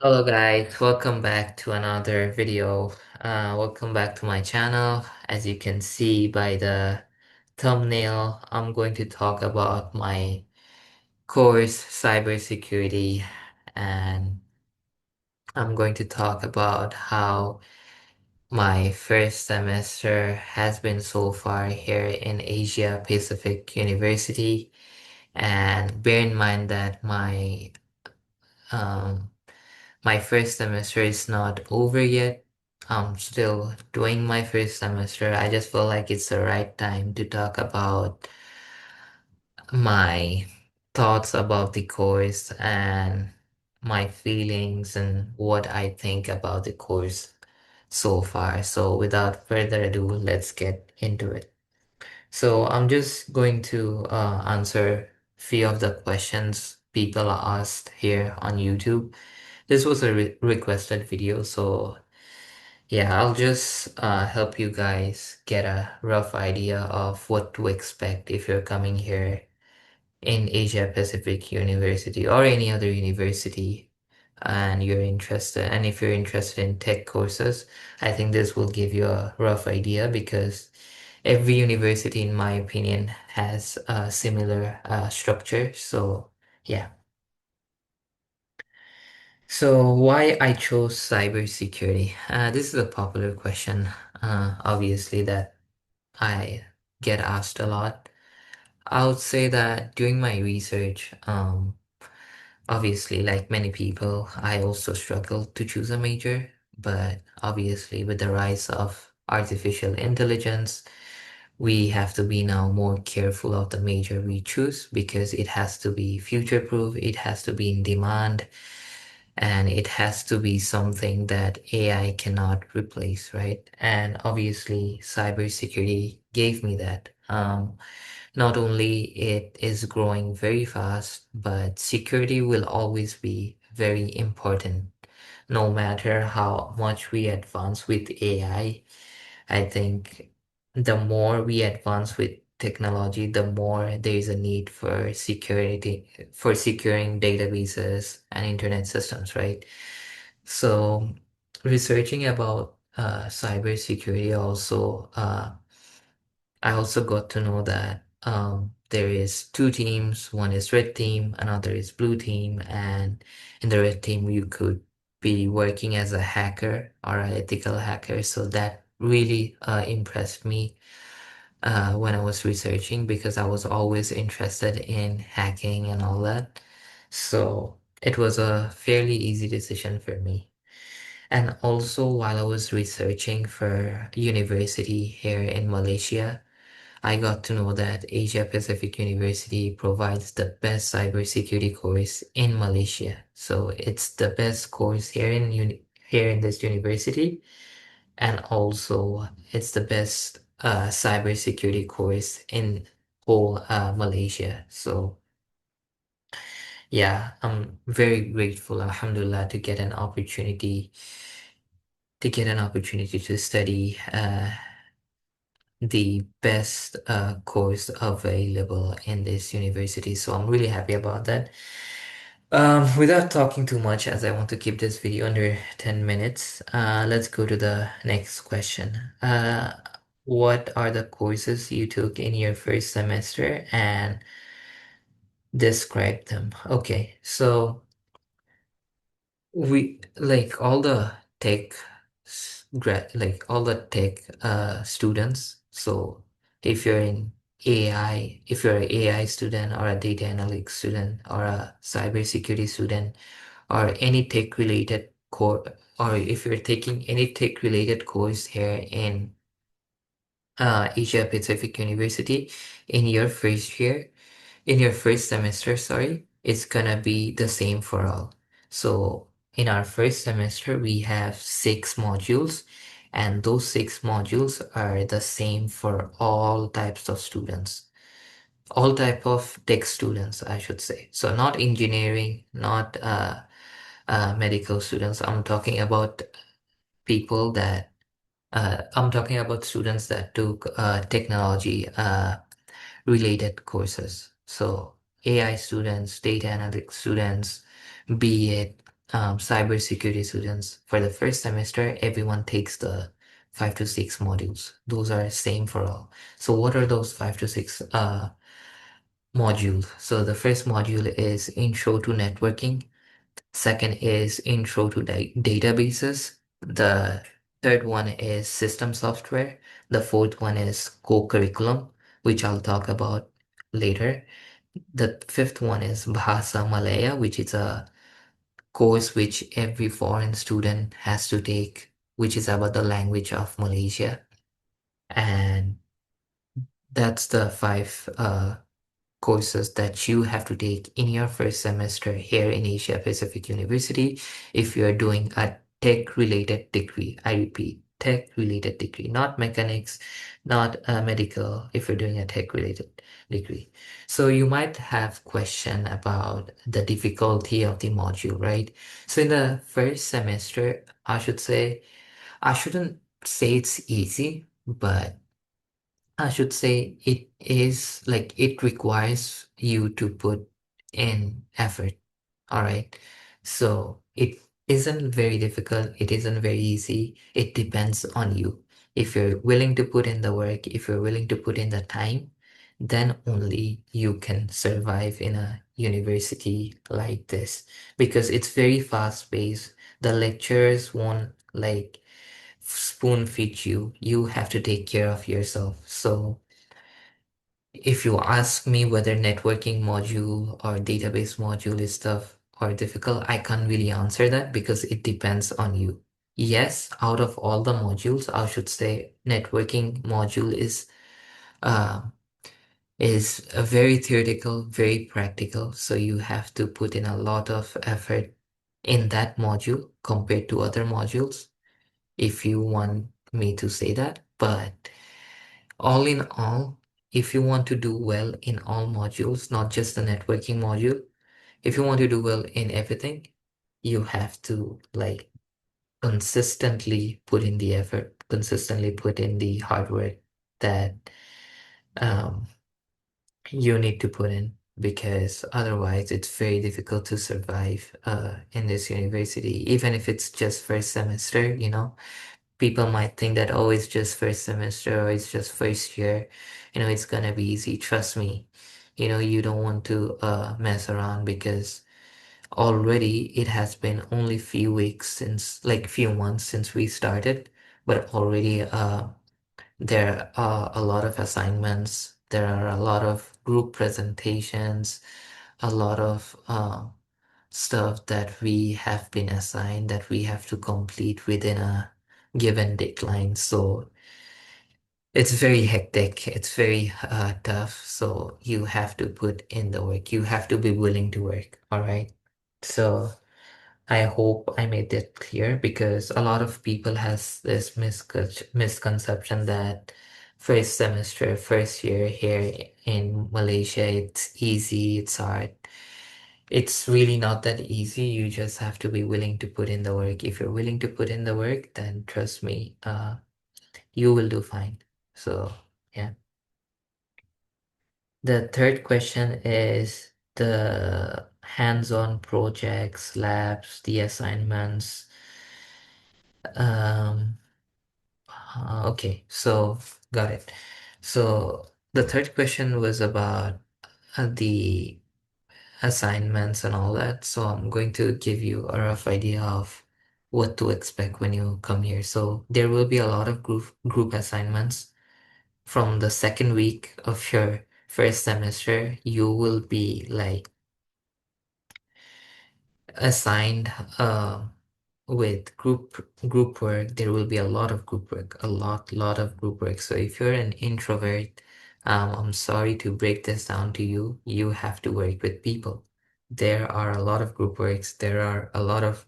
Hello guys, welcome back to another video. Welcome back to my channel. As you can see by the thumbnail, I'm going to talk about my course, cybersecurity, and I'm going to talk about how my first semester has been so far here in Asia Pacific University. And bear in mind that um, my first semester is not over yet. I'm still doing my first semester. I just feel like it's the right time to talk about my thoughts about the course and my feelings and what I think about the course so far. So without further ado, let's get into it. So I'm just going to answer few of the questions people asked here on YouTube. This was a requested video, so yeah, I'll just help you guys get a rough idea of what to expect if you're coming here in Asia Pacific University or any other university and you're interested. And if you're interested in tech courses, I think this will give you a rough idea because every university, in my opinion, has a similar structure. So yeah. So why I chose cybersecurity? This is a popular question, obviously, that I get asked a lot. I would say that during my research, obviously, like many people, I also struggled to choose a major, but obviously with the rise of artificial intelligence, we have to be now more careful of the major we choose because it has to be future-proof, it has to be in demand, and it has to be something that AI cannot replace, right? And obviously, cybersecurity gave me that. Not only it is growing very fast, but security will always be very important. No matter how much we advance with I think the more we advance with technology, the more there is a need for security, for securing databases and internet systems, right? So researching about cybersecurity also, I also got to know that there is two teams. One is red team, another is blue team, and in the red team you could be working as a hacker or an ethical hacker. So that really impressed me when I was researching because I was always interested in hacking and all that. So it was a fairly easy decision for me. And also while I was researching for university here in Malaysia, I got to know that Asia Pacific University provides the best cybersecurity course in Malaysia. So it's the best course here in this university, and also it's the best cybersecurity course in whole Malaysia. So yeah, I'm very grateful, Alhamdulillah, to get an opportunity to study the best course available in this university. So I'm really happy about that. Without talking too much, as I want to keep this video under 10 minutes, let's go to the next question. What are the courses you took in your first semester and describe them? Okay, so we like all the tech like all the tech students. So if you're in AI, if you're an AI student or a data analytics student or a cybersecurity student or any tech related core, or if you're taking any tech related course here in Asia Pacific University in your first year, in your first semester, sorry, it's gonna be the same for all. So in our first semester, we have 6 modules, and those 6 modules are the same for all types of students, all type of tech students, I should say. So not engineering, not medical students. I'm talking about students that took technology related courses. So AI students, data analytics students, be it cybersecurity students, for the first semester, everyone takes the 5 to 6 modules. Those are same for all. So what are those 5 to 6 modules? So the first module is Intro to Networking. Second is Intro to Databases. The third one is System Software. The fourth one is Co-curriculum, which I'll talk about later. The fifth one is Bahasa Malaya, which is a course which every foreign student has to take, which is about the language of Malaysia. And that's the five courses that you have to take in your first semester here in Asia Pacific University if you're doing a tech-related degree. I repeat, tech-related degree, not mechanics, not medical, if you're doing a tech-related degree. So you might have question about the difficulty of the module, right? So in the first semester, I shouldn't say it's easy, but I should say it is like it requires you to put in effort. All right. So it isn't very difficult. It isn't very easy. It depends on you. If you're willing to put in the work, if you're willing to put in the time, then only you can survive in a university like this because it's very fast paced. The lecturers won't like spoon feed you. You have to take care of yourself. So if you ask me whether networking module or database module is tough or difficult, I can't really answer that because it depends on you. Yes, out of all the modules, I should say networking module uh, is a very theoretical, very practical. So you have to put in a lot of effort in that module compared to other modules, if you want me to say that. But all in all, if you want to do well in all modules, not just the networking module, if you want to do well in everything, you have to like consistently put in the effort, consistently put in the hard work that um, you need to put in because otherwise it's very difficult to survive in this university, even if it's just first semester, you know. People might think that, oh, it's just first semester or it's just first year, you know, it's gonna be easy. Trust me, you know, you don't want to mess around because already it has been only few weeks since, like few months since we started, but already there are a lot of assignments, there are a lot of group presentations, a lot of stuff that we have been assigned that we have to complete within a given deadline. So it's very hectic. It's very tough. So you have to put in the work. You have to be willing to work. All right. So I hope I made that clear because a lot of people has this misconception that first semester, first year here in Malaysia, it's easy, it's hard. It's really not that easy. You just have to be willing to put in the work. If you're willing to put in the work, then trust me, you will do fine. So, yeah. The third question is the hands-on projects, labs, the assignments. Um, okay, so got it. So the third question was about the assignments and all that. So I'm going to give you a rough idea of what to expect when you come here. So there will be a lot of group assignments. From the second week of your first semester, you will be like assigned with group work. There will be a lot of group work, a lot of group work. So if you're an introvert, I'm sorry to break this down to you. You have to work with people. There are a lot of group works. There are a lot of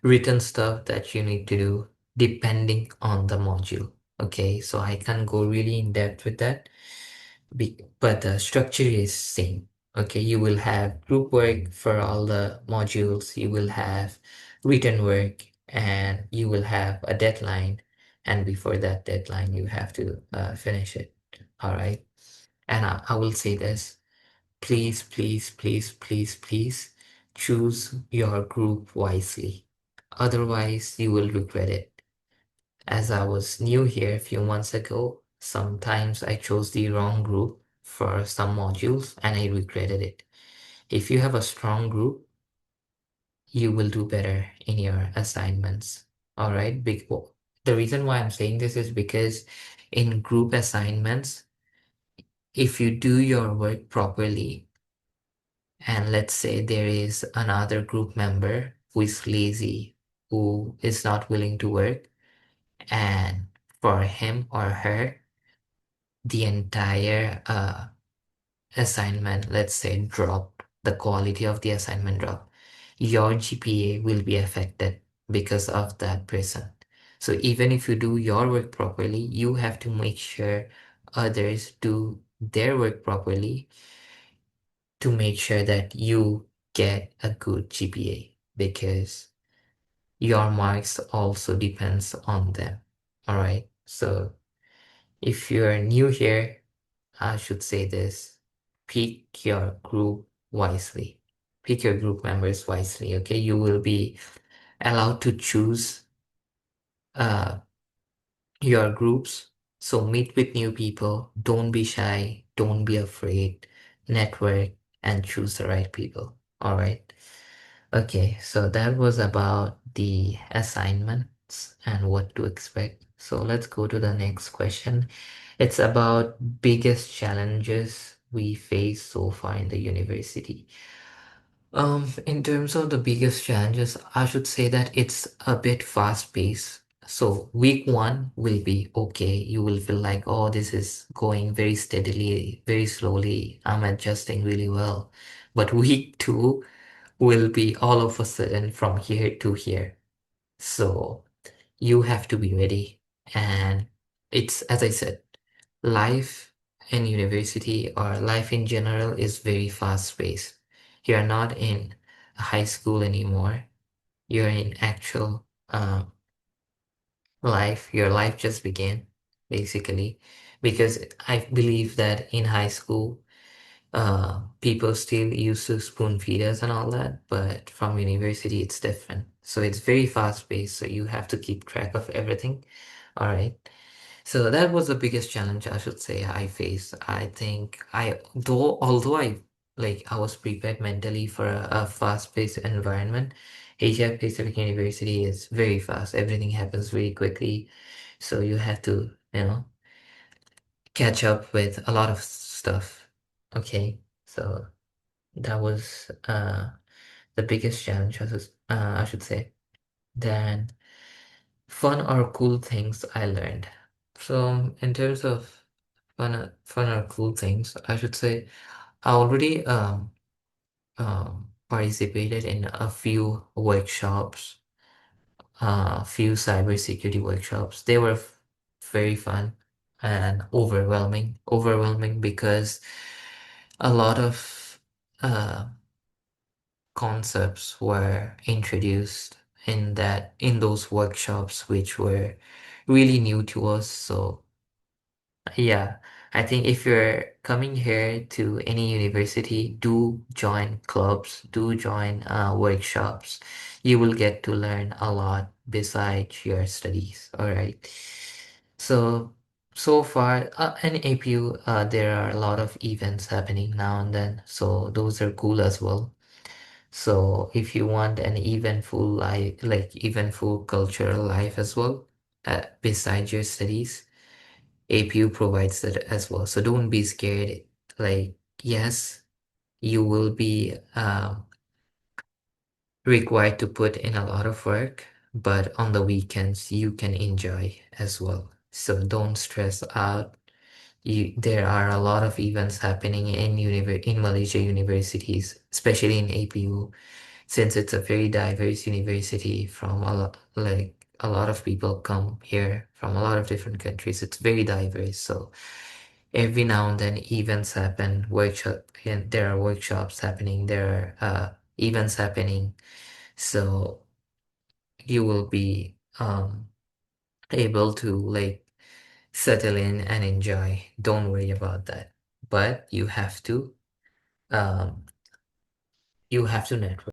written stuff that you need to do depending on the module. Okay, so I can't go really in depth with that. But the structure is same. Okay, you will have group work for all the modules, you will have written work, and you will have a deadline. And before that deadline, you have to finish it. All right. And I will say this, please, please, please, please, please choose your group wisely. Otherwise, you will regret it. As I was new here a few months ago, sometimes I chose the wrong group for some modules and I regretted it. If you have a strong group, you will do better in your assignments. All right. The reason why I'm saying this is because in group assignments, if you do your work properly, and let's say there is another group member who is lazy, who is not willing to work, and for him or her, the entire assignment, let's say, dropped, the quality of the assignment dropped, your GPA will be affected because of that person. So even if you do your work properly, you have to make sure others do their work properly to make sure that you get a good GPA because your marks also depends on them. All right. So if you're new here, I should say this, pick your group wisely. Pick your group members wisely, okay? You will be allowed to choose uh, your groups. So meet with new people. Don't be shy. Don't be afraid. Network and choose the right people. All right. Okay, so that was about the assignments and what to expect. So let's go to the next question. It's about biggest challenges we face so far in the university. In terms of the biggest challenges, I should say that it's a bit fast paced. So week one will be okay. You will feel like, oh, this is going very steadily, very slowly. I'm adjusting really well. But week two will be all of a sudden from here to here. So you have to be ready. And it's, as I said, life in university or life in general is very fast paced. You're not in high school anymore. You're in actual life. Your life just began, basically. Because I believe that in high school, people still used to spoon feed us and all that, but from university it's different. So it's very fast paced, so you have to keep track of everything. All right. So that was the biggest challenge I should say I faced. I think although I was prepared mentally for a fast-paced environment, Asia Pacific University is very fast. Everything happens very quickly. So you have to, catch up with a lot of stuff. Okay. So that was the biggest challenge I should say. Then fun or cool things I learned. So in terms of fun or cool things, I should say I already participated in a few workshops, a few cybersecurity workshops. They were very fun and overwhelming. Overwhelming because a lot of concepts were introduced in those workshops which were really new to us. So yeah, I think if you're coming here to any university, do join clubs, do join workshops. You will get to learn a lot besides your studies. All right. So so far in APU, there are a lot of events happening now and then. So those are cool as well. So if you want an eventful life, like eventful cultural life as well, besides your studies, APU provides that as well. So don't be scared. Like, yes, you will be required to put in a lot of work, but on the weekends you can enjoy as well. So don't stress out. There are a lot of events happening in Malaysia universities, especially in APU, since it's a very diverse university from a lot of people come here from a lot of different countries. It's very diverse. So every now and then events happen, and there are workshops happening, there are events happening. So you will be able to settle in and enjoy. Don't worry about that. But um you have to network.